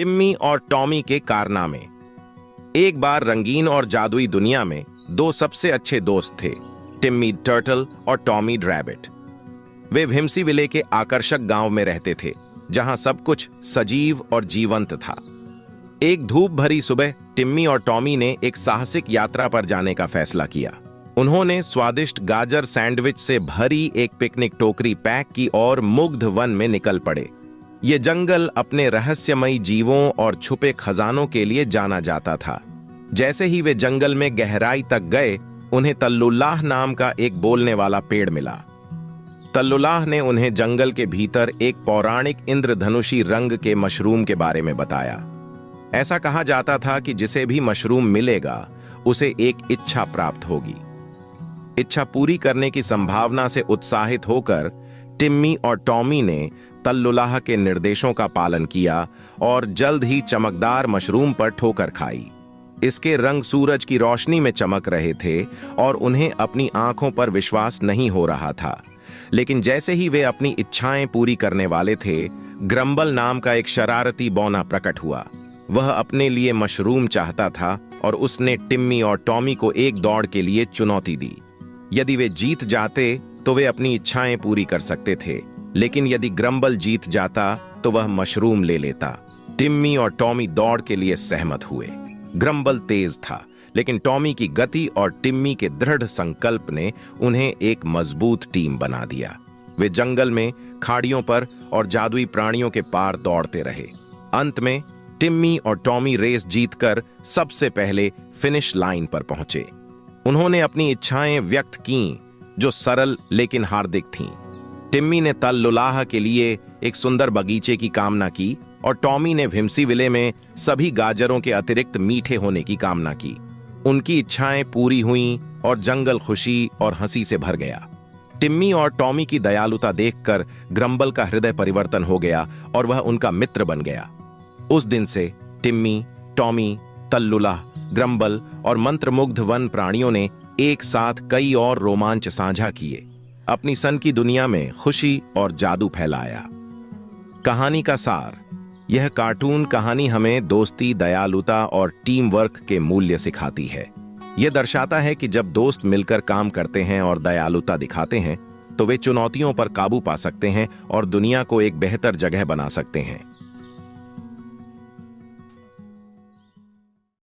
टिम्मी और टॉमी के कारनामे। एक बार रंगीन और जादुई दुनिया में दो सबसे अच्छे दोस्त थे, टिम्मी टर्टल और टॉमी रैबिट। वे विम्सीविले के आकर्षक गांव में रहते थे, जहां सब कुछ सजीव और जीवंत था। एक धूप भरी सुबह टिम्मी और टॉमी ने एक साहसिक यात्रा पर जाने का फैसला किया। उन्होंने स्वादिष्ट गाजर सैंडविच से भरी एक पिकनिक टोकरी पैक की और मुग्ध वन में निकल पड़े। ये जंगल अपने रहस्यमयी जीवों और छुपे खजानों के लिए जाना जाता था। जैसे ही वे जंगल में गहराई तक गए, उन्हें तल्लुल्लाह नाम का एक बोलने वाला पेड़ मिला। तल्लुल्लाह ने उन्हें जंगल के भीतर एक पौराणिक इंद्रधनुषी रंग के मशरूम के बारे में बताया। ऐसा कहा जाता था कि जिसे भी मशरूम मिलेगा उसे एक इच्छा प्राप्त होगी। इच्छा पूरी करने की संभावना से उत्साहित होकर टिम्मी और टॉमी ने तल्लुल्लाह के निर्देशों का पालन किया और जल्द ही चमकदार मशरूम पर ठोकर खाई। इसके रंग सूरज की रोशनी में चमक रहे थे और उन्हें अपनी आंखों पर विश्वास नहीं हो रहा था। लेकिन जैसे ही वे अपनी इच्छाएं पूरी करने वाले थे, ग्रम्बल नाम का एक शरारती बौना प्रकट हुआ। वह अपने लिए मशरूम चाहता था और उसने टिम्मी और टॉमी को एक दौड़ के लिए चुनौती दी। यदि वे जीत जाते तो वे अपनी इच्छाएं पूरी कर सकते थे, लेकिन यदि ग्रम्बल जीत जाता तो वह मशरूम ले लेता। टिम्मी और टॉमी दौड़ के लिए सहमत हुए। ग्रम्बल तेज था, लेकिन टॉमी की गति और टिम्मी के दृढ़ संकल्प ने उन्हें एक मजबूत टीम बना दिया। वे जंगल में, खाड़ियों पर और जादुई प्राणियों के पार दौड़ते रहे। अंत में टिम्मी और टॉमी रेस जीतकर सबसे पहले फिनिश लाइन पर पहुंचे। उन्होंने अपनी इच्छाएं व्यक्त कीं, जो सरल लेकिन हार्दिक थीं। टिम्मी ने तल्लुल्लाह के लिए एक सुंदर बगीचे की कामना की और टॉमी ने विम्सीविले में सभी गाजरों के अतिरिक्त मीठे होने की कामना की। उनकी इच्छाएं पूरी हुईं और जंगल खुशी और हंसी से भर गया। टिम्मी और टॉमी की दयालुता देखकर ग्रम्बल का हृदय परिवर्तन हो गया और वह उनका मित्र बन गया। उस दिन से टिम्मी, टॉमी, तल्लुल्लाह, ग्रम्बल और मंत्रमुग्ध वन प्राणियों ने एक साथ कई और रोमांच साझा किए, अपनी सन की दुनिया में खुशी और जादू फैलाया। कहानी का सार: यह कार्टून कहानी हमें दोस्ती, दयालुता और टीम वर्क के मूल्य सिखाती है। यह दर्शाता है कि जब दोस्त मिलकर काम करते हैं और दयालुता दिखाते हैं, तो वे चुनौतियों पर काबू पा सकते हैं और दुनिया को एक बेहतर जगह बना सकते हैं।